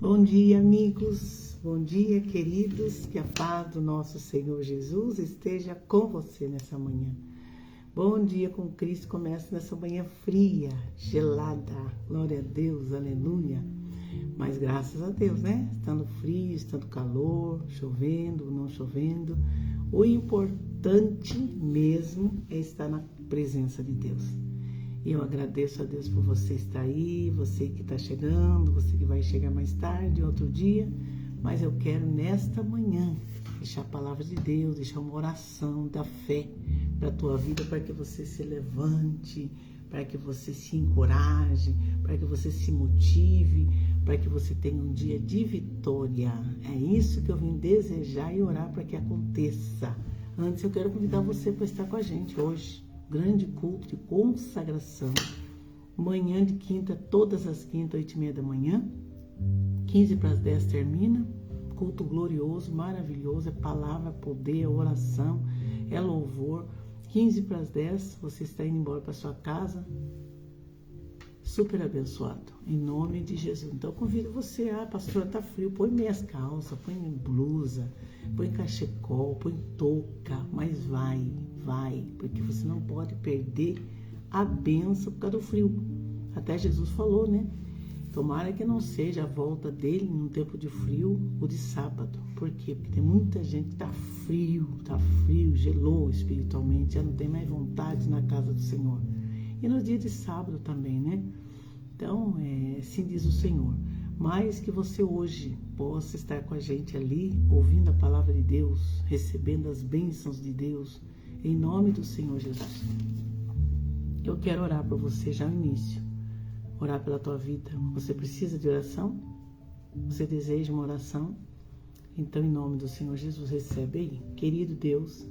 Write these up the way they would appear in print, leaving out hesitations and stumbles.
Bom dia, amigos. Bom dia, queridos. Que a paz do nosso Senhor Jesus esteja com você nessa manhã. Bom dia com Cristo. Começa nessa manhã fria, gelada. Glória a Deus, aleluia. Mas graças a Deus, né? Estando frio, estando calor, chovendo, não chovendo. O importante mesmo é estar na presença de Deus. E eu agradeço a Deus por você estar aí, você que está chegando, você que vai chegar mais tarde, outro dia. Mas eu quero nesta manhã deixar a palavra de Deus, deixar uma oração da fé para a tua vida, para que você se levante, para que você se encoraje, para que você se motive, para que você tenha um dia de vitória. É isso que eu vim desejar e orar para que aconteça. Antes eu quero convidar você para estar com a gente hoje. Grande culto de consagração, manhã de quinta, todas as quintas, 8h30 da manhã, 15 para as 10 termina, culto glorioso, maravilhoso, é palavra, poder, é oração, é louvor, 15 para as 10, você está indo embora para sua casa, super abençoado, em nome de Jesus. Então eu convido você, pastora, tá frio, põe meias calças, põe blusa, põe cachecol, põe touca, mas vai, porque você não pode perder a bênção por causa do frio. Até Jesus falou, né? Tomara que não seja a volta dele num tempo de frio ou de sábado. Por quê? Porque tem muita gente que tá frio, gelou espiritualmente, já não tem mais vontade na casa do Senhor. E no dia de sábado também, né? Então, assim diz o Senhor. Mas que você hoje possa estar com a gente ali, ouvindo a palavra de Deus, recebendo as bênçãos de Deus, em nome do Senhor Jesus. Eu quero orar para você já no início. Orar pela tua vida. Você precisa de oração? Você deseja uma oração? Então, em nome do Senhor Jesus, recebe aí. Querido Deus,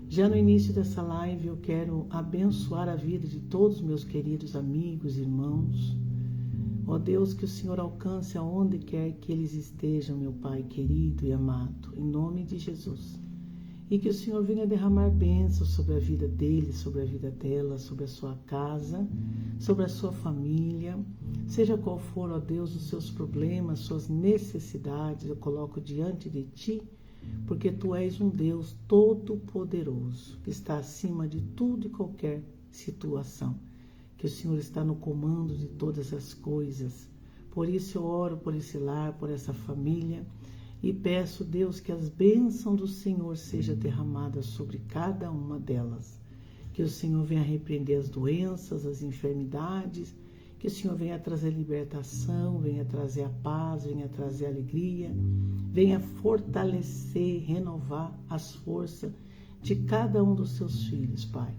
já no início dessa live eu quero abençoar a vida de todos os meus queridos amigos, irmãos. Ó Deus, que o Senhor alcance aonde quer que eles estejam, meu Pai querido e amado, em nome de Jesus. E que o Senhor venha derramar bênçãos sobre a vida deles, sobre a vida dela, sobre a sua casa, sobre a sua família. Seja qual for, ó Deus, os seus problemas, suas necessidades, eu coloco diante de Ti, porque Tu és um Deus todo-poderoso, que está acima de tudo e qualquer situação. Que o Senhor está no comando de todas as coisas. Por isso eu oro por esse lar, por essa família, e peço, Deus, que as bênçãos do Senhor sejam derramadas sobre cada uma delas. Que o Senhor venha repreender as doenças, as enfermidades, que o Senhor venha trazer libertação, venha trazer a paz, venha trazer a alegria, venha fortalecer, renovar as forças de cada um dos seus filhos, Pai.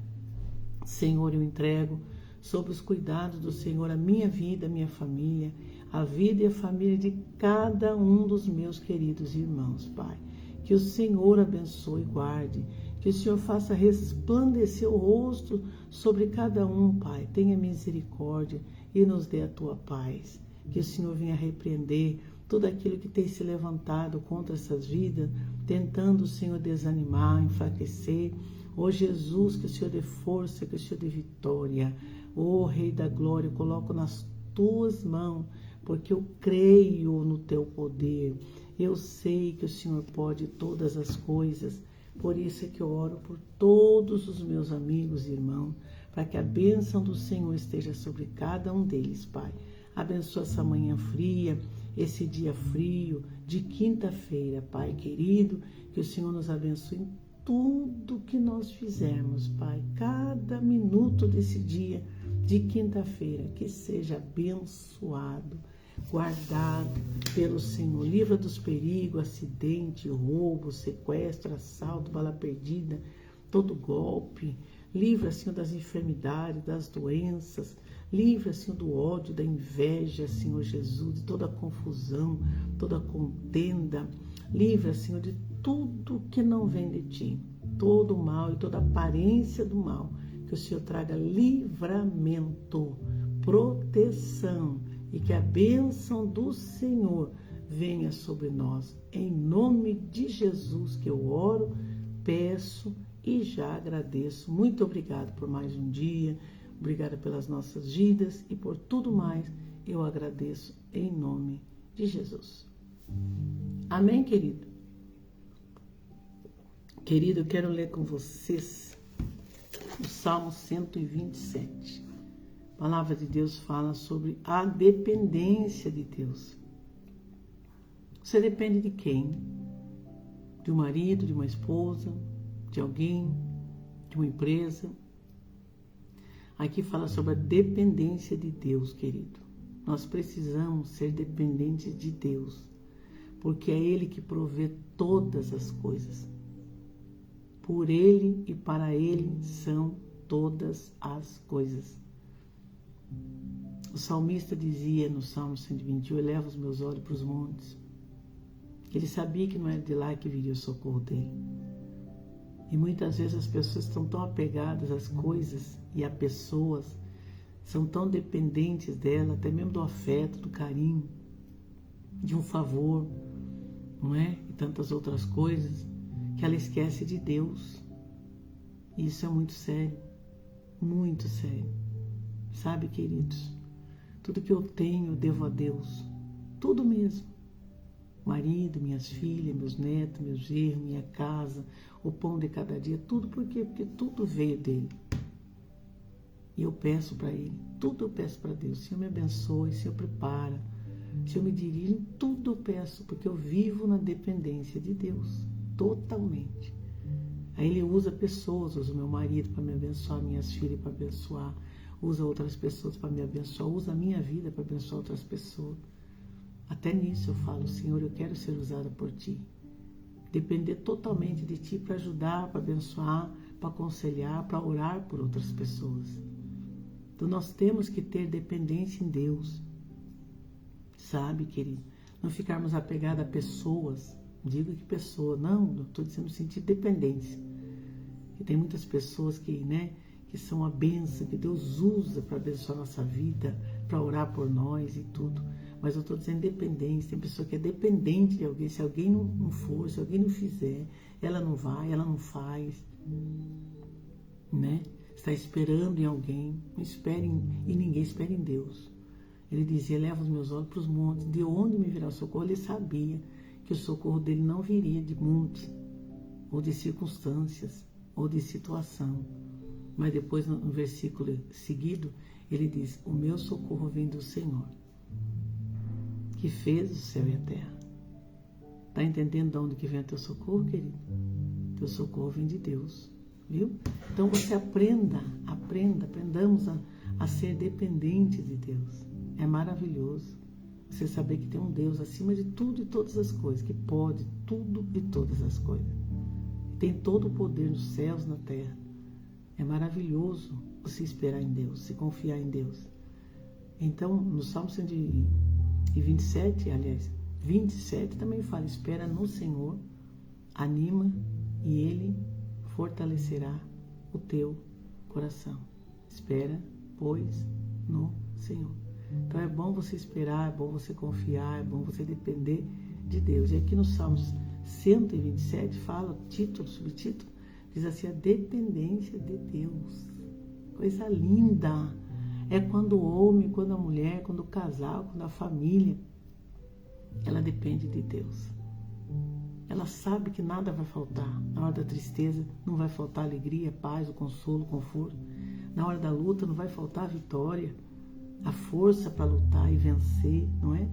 Senhor, eu entrego sob os cuidados do Senhor a minha vida, a minha família, a vida e a família de cada um dos meus queridos irmãos, Pai. Que o Senhor abençoe e guarde, que o Senhor faça resplandecer o rosto sobre cada um, Pai. Tenha misericórdia e nos dê a Tua paz. Que o Senhor venha repreender tudo aquilo que tem se levantado contra essas vidas, tentando, Senhor, desanimar, enfraquecer. Ó Jesus, que o Senhor dê força, que o Senhor dê vitória. Ó Rei da Glória, eu coloco nas Tuas mãos, porque eu creio no Teu poder. Eu sei que o Senhor pode todas as coisas. Por isso é que eu oro por todos os meus amigos e irmãos, para que a bênção do Senhor esteja sobre cada um deles, Pai. Abençoa essa manhã fria, esse dia frio de quinta-feira, Pai querido, que o Senhor nos abençoe em tudo que nós fizermos, Pai. Cada minuto desse dia de quinta-feira, que seja abençoado, guardado pelo Senhor. Livra dos perigos, acidente, roubo, sequestro, assalto, bala perdida, todo golpe. Livra, Senhor, das enfermidades, das doenças. Livra, Senhor, do ódio, da inveja, Senhor Jesus, de toda confusão, toda contenda. Livra, Senhor, de tudo que não vem de Ti, todo o mal e toda aparência do mal. Que o Senhor traga livramento, proteção e que a bênção do Senhor venha sobre nós. Em nome de Jesus que eu oro, peço e já agradeço. Muito obrigado por mais um dia, obrigada pelas nossas vidas e por tudo mais eu agradeço em nome de Jesus. Amém, querido? Querido, eu quero ler com vocês o Salmo 127. A palavra de Deus fala sobre a dependência de Deus. Você depende de quem? De um marido, de uma esposa, de alguém, de uma empresa? Aqui fala sobre a dependência de Deus, querido. Nós precisamos ser dependentes de Deus, porque é Ele que provê todas as coisas. Por Ele e para Ele são todas as coisas. O salmista dizia no Salmo 121, eleva os meus olhos para os montes. Ele sabia que não era de lá que viria o socorro dele. E muitas vezes as pessoas estão tão apegadas às coisas e a pessoas, são tão dependentes dela, até mesmo do afeto, do carinho, de um favor, não é? E tantas outras coisas, que ela esquece de Deus. E isso é muito sério, muito sério. Sabe, queridos, tudo que eu tenho eu devo a Deus, tudo mesmo. Marido, minhas filhas, meus netos, meus genros, minha casa, o pão de cada dia, tudo por quê? Porque tudo veio dele. E eu peço para ele, tudo eu peço para Deus. Senhor, me abençoe, Senhor, prepara, Senhor, me dirige, tudo eu peço, porque eu vivo na dependência de Deus, totalmente. Aí ele usa pessoas, usa o meu marido para me abençoar, minhas filhas para abençoar, usa outras pessoas para me abençoar, usa a minha vida para abençoar outras pessoas. Até nisso eu falo, Senhor, eu quero ser usada por Ti. Depender totalmente de Ti para ajudar, para abençoar, para aconselhar, para orar por outras pessoas. Então nós temos que ter dependência em Deus. Sabe, querido? Não ficarmos apegados a pessoas. Digo que pessoa, não estou dizendo no sentido de dependência. E tem muitas pessoas que são a bênção, que Deus usa para abençoar a nossa vida, para orar por nós e tudo. Mas eu estou dizendo dependência. Tem pessoa que é dependente de alguém. Se alguém não for, se alguém não fizer, ela não vai, ela não faz. Né? Está esperando em alguém. Não espere e ninguém espera em Deus. Ele dizia, leva os meus olhos para os montes. De onde me virá o socorro? Ele sabia que o socorro dele não viria de monte, ou de circunstâncias, ou de situação. Mas depois, no versículo seguido, ele diz, o meu socorro vem do Senhor, que fez o céu e a terra. Está entendendo de onde que vem o teu socorro, querido? Teu socorro vem de Deus, viu? Então você aprendamos a ser dependente de Deus. É maravilhoso você saber que tem um Deus acima de tudo e todas as coisas, que pode tudo e todas as coisas. Tem todo o poder nos céus e na terra. É maravilhoso você esperar em Deus, se confiar em Deus. Então, no Salmo 127, aliás, 27 também fala, espera no Senhor, anima e Ele fortalecerá o teu coração. Espera, pois, no Senhor. Então é bom você esperar, é bom você confiar, é bom você depender de Deus. E aqui no Salmos 127 fala, subtítulo, diz assim, a dependência de Deus. Coisa linda! É quando o homem, quando a mulher, quando o casal, quando a família, ela depende de Deus. Ela sabe que nada vai faltar. Na hora da tristeza não vai faltar a alegria, a paz, o consolo, o conforto. Na hora da luta não vai faltar a vitória, a força para lutar e vencer, não é?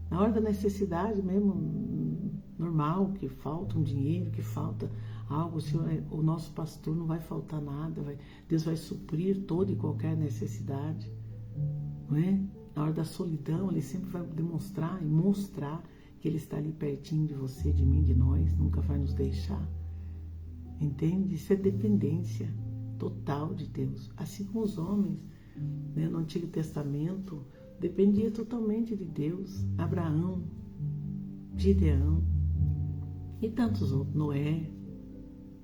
Na hora da necessidade mesmo, normal, que falta um dinheiro, que falta algo, o Senhor, o nosso pastor, não vai faltar nada, Deus vai suprir toda e qualquer necessidade, não é? Na hora da solidão, Ele sempre vai demonstrar e mostrar que Ele está ali pertinho de você, de mim, de nós, nunca vai nos deixar. Entende? Isso é dependência total de Deus. Assim como os homens, né, no Antigo Testamento, dependia totalmente de Deus. Abraão, Gideão e tantos outros, Noé,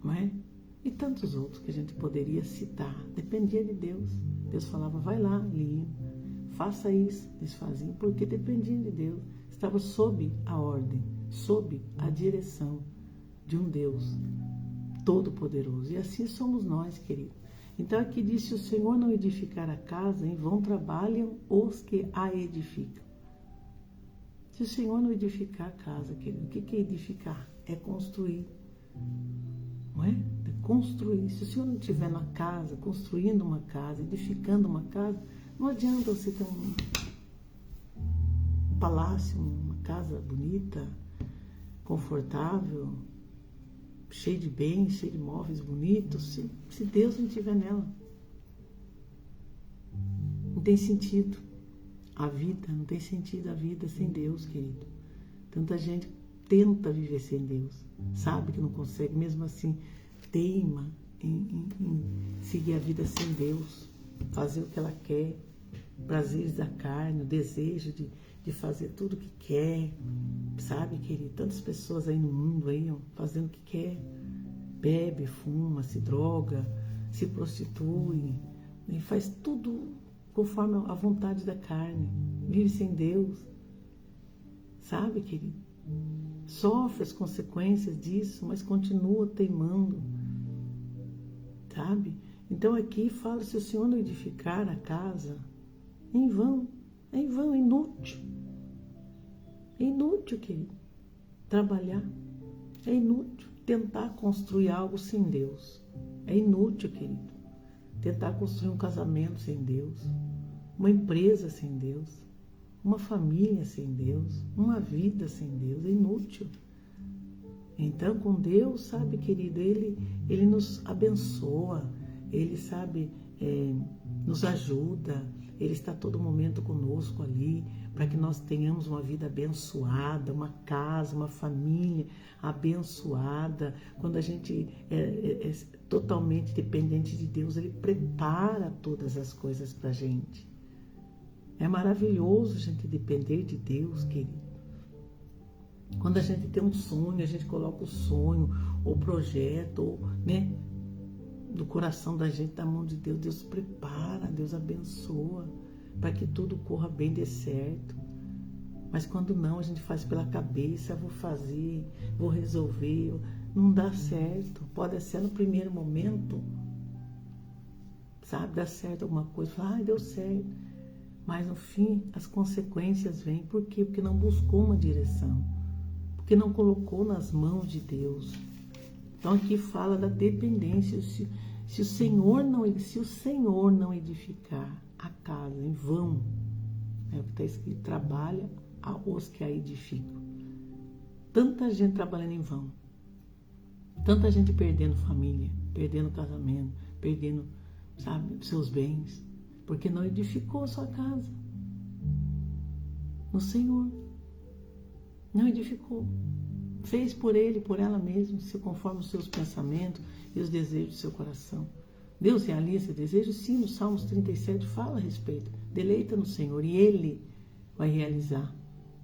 não é? E tantos outros que a gente poderia citar. Dependia de Deus. Deus falava, vai lá, ele ia, faça isso. Eles faziam porque dependiam de Deus. Estava sob a ordem, sob a direção de um Deus todo-poderoso. E assim somos nós, queridos. Então aqui diz, se o Senhor não edificar a casa, em vão trabalham os que a edificam. Se o Senhor não edificar a casa, querido, o que é edificar? É construir. Não é? É construir. Se o Senhor não estiver na casa, construindo uma casa, edificando uma casa, não adianta você ter um palácio, uma casa bonita, confortável, cheio de bens, cheio de móveis bonitos, se Deus não estiver nela. Não tem sentido a vida, não tem sentido a vida sem Deus, querido. Tanta gente tenta viver sem Deus, sabe que não consegue, mesmo assim teima em seguir a vida sem Deus, fazer o que ela quer, prazeres da carne, o desejo de fazer tudo o que quer, sabe, querido? Tantas pessoas aí no mundo aí, ó, fazendo o que quer, bebe, fuma, se droga, se prostitui, e faz tudo conforme a vontade da carne, vive sem Deus, sabe, querido? Sofre as consequências disso, mas continua teimando, sabe? Então aqui fala, se o Senhor não edificar a casa, em vão, é inútil. É inútil, querido, trabalhar. É inútil tentar construir algo sem Deus. É inútil, querido, tentar construir um casamento sem Deus, uma empresa sem Deus, uma família sem Deus, uma vida sem Deus. É inútil. Então, com Deus, sabe, querido, Ele nos abençoa, Ele, sabe, nos ajuda, Ele está a todo momento conosco ali, para que nós tenhamos uma vida abençoada, uma casa, uma família abençoada. Quando a gente é totalmente dependente de Deus, Ele prepara todas as coisas para a gente. É maravilhoso a gente depender de Deus, querido. Quando a gente tem um sonho, a gente coloca o sonho, ou projeto, ou, né, do coração da gente na mão de Deus. Deus prepara, Deus abençoa, para que tudo corra bem, dê certo. Mas quando não, a gente faz pela cabeça, vou fazer, vou resolver, não dá certo. Pode ser no primeiro momento, sabe, dá certo alguma coisa, fala, deu certo. Mas no fim, as consequências vêm. Por quê? Porque não buscou uma direção, porque não colocou nas mãos de Deus. Então aqui fala da dependência. Se o Senhor não edificar a casa, em vão, é o que está escrito, trabalha os que a edificam. Tanta gente trabalhando em vão, tanta gente perdendo família, perdendo casamento, perdendo, sabe, seus bens, porque não edificou a sua casa no Senhor. Não edificou. Fez por ele, por ela mesma, conforme os seus pensamentos e os desejos do seu coração. Deus realiza desejos? Sim, no Salmos 37 fala a respeito. Deleita no Senhor e Ele vai realizar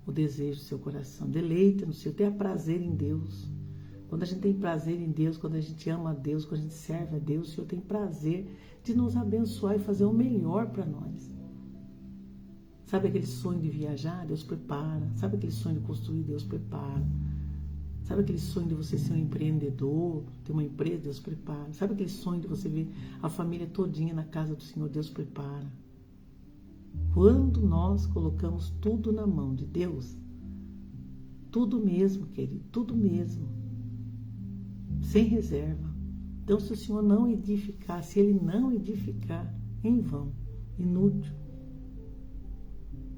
o desejo do seu coração. Deleita no Senhor, tenha prazer em Deus. Quando a gente tem prazer em Deus, quando a gente ama a Deus, quando a gente serve a Deus, o Senhor tem prazer de nos abençoar e fazer o melhor para nós. Sabe aquele sonho de viajar? Deus prepara. Sabe aquele sonho de construir? Deus prepara. Sabe aquele sonho de você ser um empreendedor, ter uma empresa? Deus prepara. Sabe aquele sonho de você ver a família todinha na casa do Senhor? Deus prepara. Quando nós colocamos tudo na mão de Deus, tudo mesmo, querido, tudo mesmo, sem reserva. Então, se o Senhor não edificar, se Ele não edificar, em vão, inútil,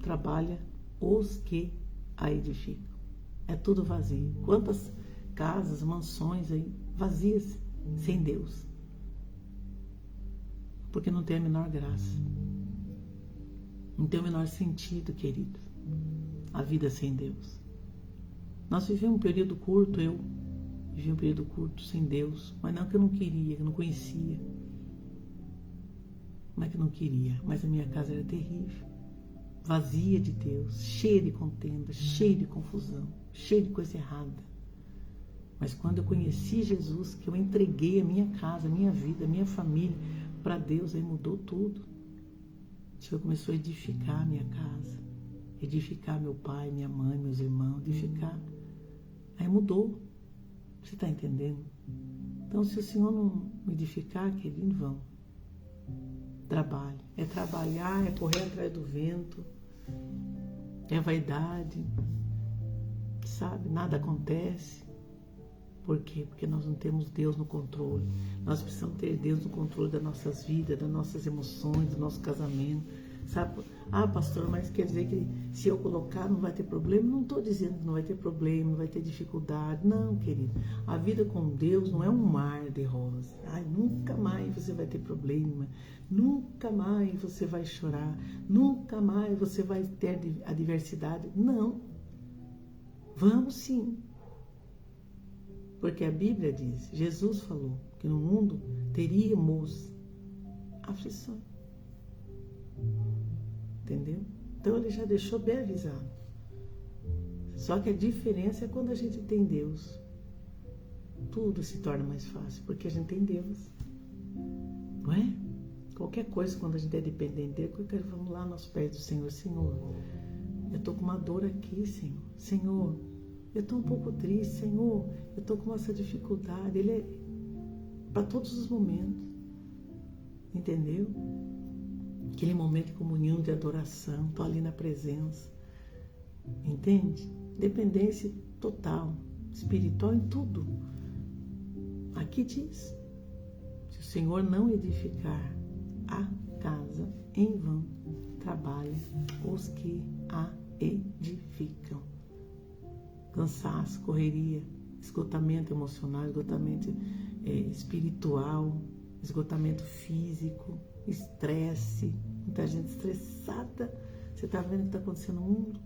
trabalha os que a edificam. É tudo vazio. Quantas casas, mansões aí vazias, sem Deus? Porque não tem a menor graça. Não tem o menor sentido, querido, a vida sem Deus. Nós vivemos um período curto, eu vivi um período curto sem Deus, mas não que eu não queria, que eu não conhecia. Não é que eu não queria, mas a minha casa era terrível. Vazia de Deus, cheia de contenda, cheia de confusão, cheia de coisa errada. Mas quando eu conheci Jesus, que eu entreguei a minha casa, a minha vida, a minha família para Deus, aí mudou tudo. O Senhor começou a edificar a minha casa, edificar meu pai, minha mãe, meus irmãos, edificar. Aí mudou. Você está entendendo? Então, se o Senhor não edificar, querido, em vão. Trabalho. É trabalhar, é correr atrás do vento, é vaidade, sabe, nada acontece. Por quê? Porque nós não temos Deus no controle. Nós precisamos ter Deus no controle das nossas vidas, das nossas emoções, do nosso casamento. Sabe? Ah, pastor, mas quer dizer que se eu colocar não vai ter problema? Não estou dizendo que não vai ter problema, não vai ter dificuldade. Não, querido. A vida com Deus não é um mar de rosas. Ai, nunca mais você vai ter problema. Nunca mais você vai chorar. Nunca mais você vai ter adversidade. Não. Vamos sim. Porque a Bíblia diz, Jesus falou que no mundo teríamos aflições. Entendeu? Então ele já deixou bem avisado. Só que a diferença é quando a gente tem Deus. Tudo se torna mais fácil, porque a gente tem Deus. Não é? Qualquer coisa, quando a gente é dependente dele, vamos lá nos pés do Senhor. Senhor, eu estou com uma dor aqui, Senhor. Senhor, eu estou um pouco triste, Senhor. Eu estou com essa dificuldade. Ele é para todos os momentos. Entendeu? Aquele momento de comunhão, de adoração. Estou ali na presença. Entende? Dependência total. Espiritual em tudo. Aqui diz. Se o Senhor não edificar a casa, em vão trabalham os que a edificam. Cansaço, correria, esgotamento emocional, esgotamento espiritual, esgotamento físico, estresse, muita gente estressada. Você está vendo o que está acontecendo no mundo?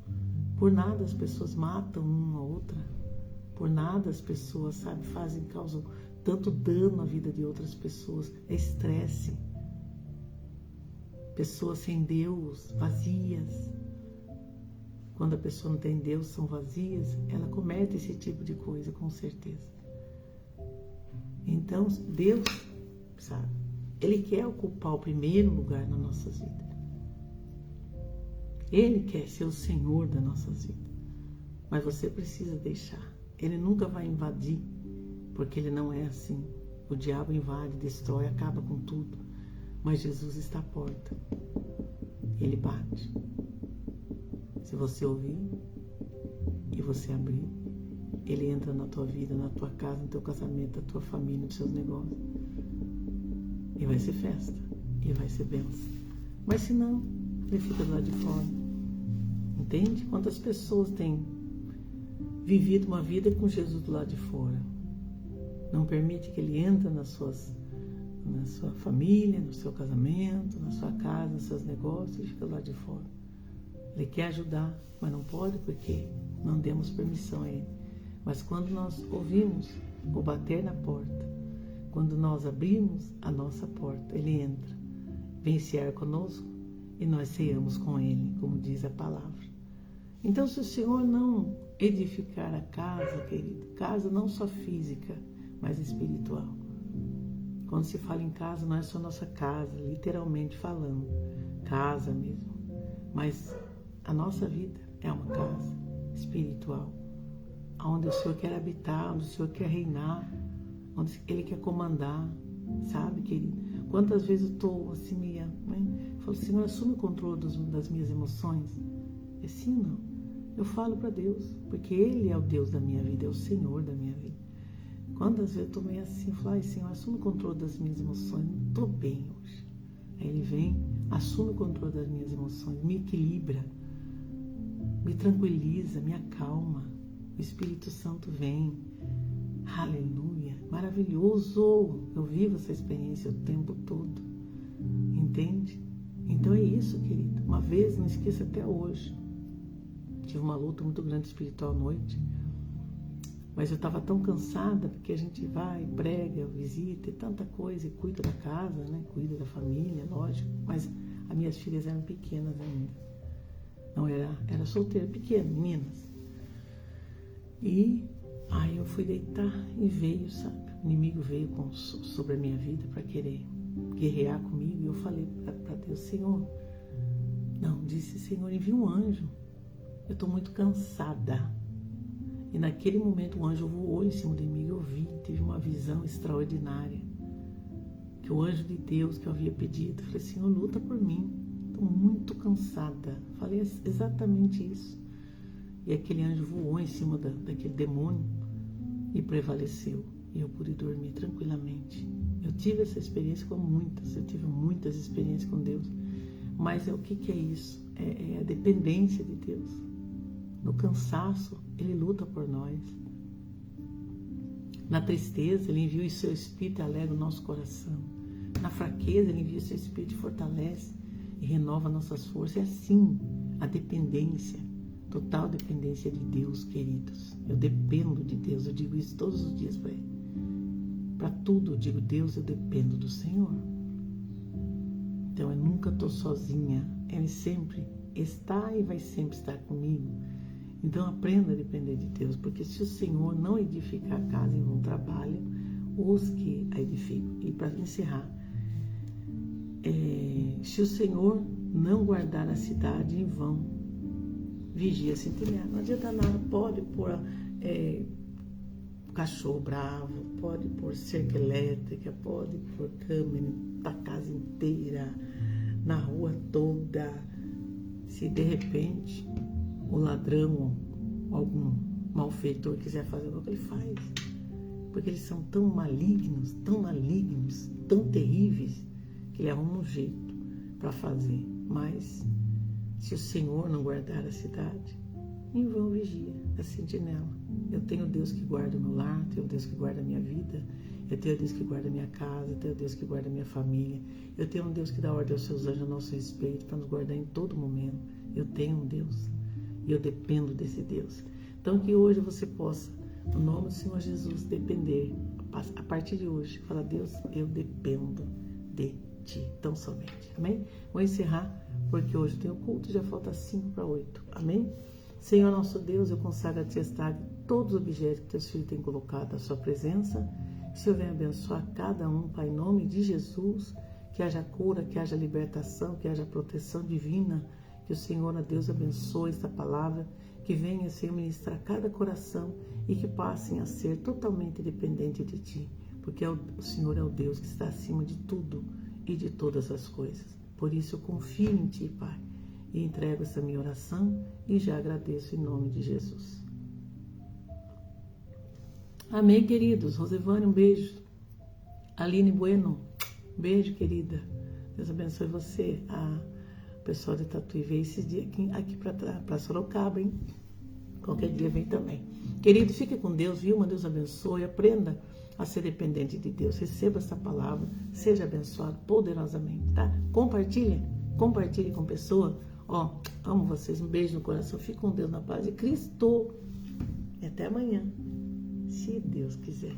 Por nada as pessoas matam uma a outra. Por nada as pessoas, sabe, causam tanto dano à vida de outras pessoas. É estresse. Pessoas sem Deus, vazias. Quando a pessoa não tem Deus, são vazias, ela comete esse tipo de coisa, com certeza. Então, Deus, sabe, Ele quer ocupar o primeiro lugar nas nossas vidas. Ele quer ser o Senhor das nossas vidas. Mas você precisa deixar. Ele nunca vai invadir, porque Ele não é assim. O diabo invade, destrói, acaba com tudo. Mas Jesus está à porta. Ele bate. Se você ouvir e você abrir, Ele entra na tua vida, na tua casa, no teu casamento, na tua família, nos seus negócios. E vai ser festa. E vai ser bênção. Mas se não, Ele fica do lado de fora. Entende? Quantas pessoas têm vivido uma vida com Jesus do lado de fora? Não permite que Ele entre na sua família, no seu casamento, na sua casa, nos seus negócios, e fica do lado de fora. Ele quer ajudar, mas não pode porque não demos permissão a Ele. Mas quando nós ouvimos o bater na porta, quando nós abrimos a nossa porta, Ele entra, vem cear conosco e nós ceamos com Ele, como diz a palavra. Então, se o Senhor não edificar a casa, querido, casa não só física, mas espiritual. Quando se fala em casa, não é só nossa casa, literalmente falando, casa mesmo, mas a nossa vida é uma casa espiritual, onde o Senhor quer habitar, onde o Senhor quer reinar, onde Ele quer comandar, sabe, querido? Quantas vezes eu estou assim, meia, né? Eu falo, Senhor, assume o controle das minhas emoções. É sim ou não? Eu falo para Deus, porque Ele é o Deus da minha vida, é o Senhor da minha vida. Quantas vezes eu estou meio assim, eu falo, ai, Senhor, assume o controle das minhas emoções, não estou bem hoje. Aí Ele vem, assume o controle das minhas emoções, me equilibra, me tranquiliza, me acalma. O Espírito Santo vem. Aleluia. Maravilhoso. Eu vivo essa experiência o tempo todo. Entende? Então é isso, querido. Uma vez, não esqueça até hoje. Tive uma luta muito grande espiritual à noite. Mas eu estava tão cansada, porque a gente vai, prega, visita e tanta coisa, e cuida da casa, né? Cuida da família, lógico. Mas as minhas filhas eram pequenas ainda. Não era solteira, pequena, meninas. E aí eu fui deitar e veio, sabe? O inimigo veio sobre a minha vida para querer guerrear comigo. E eu falei para Deus, Senhor, não, disse, Senhor, envia um anjo. Eu estou muito cansada. E naquele momento o anjo voou em cima de mim. Eu vi, tive uma visão extraordinária. Que o anjo de Deus que eu havia pedido, eu falei, Senhor, luta por mim. Estou muito cansada. Falei exatamente isso. E aquele anjo voou em cima daquele demônio e prevaleceu. E eu pude dormir tranquilamente. Eu tive essa experiência eu tive muitas experiências com Deus. Mas o que é isso? É a dependência de Deus. No cansaço, Ele luta por nós. Na tristeza, Ele envia o seu Espírito e alegra o nosso coração. Na fraqueza, Ele envia o seu Espírito e fortalece e renova nossas forças. É assim a dependência, total dependência de Deus, queridos. Eu dependo de Deus, eu digo isso todos os dias para Ele. Para tudo eu digo, Deus, eu dependo do Senhor. Então eu nunca estou sozinha, Ele sempre está e vai sempre estar comigo. Então aprenda a depender de Deus, porque se o Senhor não edificar a casa, em vão trabalham os que a edificam. E para encerrar, se o Senhor não guardar a cidade, em vão vigia sentinela. Não adianta nada, pode pôr cachorro bravo, pode pôr cerca elétrica, pode pôr câmera da casa inteira, na rua toda. Se de repente o ladrão ou algum malfeitor quiser fazer o que ele faz, porque eles são tão malignos, tão terríveis, que ele arruma um jeito para fazer. Mas se o Senhor não guardar a cidade, em vão vigia a sentinela. Eu tenho Deus que guarda o meu lar, eu tenho Deus que guarda a minha vida, eu tenho Deus que guarda a minha casa, eu tenho Deus que guarda a minha família, eu tenho um Deus que dá ordem aos seus anjos a nosso respeito para nos guardar em todo momento. Eu tenho um Deus e eu dependo desse Deus. Então que hoje você possa, no nome do Senhor Jesus, depender. A partir de hoje, fala: Deus, eu dependo de Ti, tão somente. Amém? Vou encerrar, porque hoje tem o culto, já falta 5:08. Amém? Senhor nosso Deus, eu consagro a Ti todos os objetos que Teus filhos têm colocado à Sua presença. Que o Senhor venha abençoar cada um, Pai, em nome de Jesus. Que haja cura, que haja libertação, que haja proteção divina. Que o Senhor, a Deus, abençoe esta palavra. Que venha, Senhor, ministrar cada coração e que passem a ser totalmente dependentes de Ti. Porque o Senhor é o Deus que está acima de tudo e de todas as coisas. Por isso eu confio em Ti, Pai. E entrego essa minha oração e já agradeço em nome de Jesus. Amém, queridos. Rosevane, um beijo. Aline Bueno, beijo, querida. Deus abençoe você. O pessoal de Tatuí veio esses dias aqui para Sorocaba, hein? Qualquer dia vem também. Querido, fique com Deus, viu? Deus abençoe. Aprenda a ser dependente de Deus. Receba essa palavra. Seja abençoado poderosamente, tá? Compartilhe com pessoa. Amo vocês. Um beijo no coração. Fique com Deus na paz de Cristo. E até amanhã, se Deus quiser.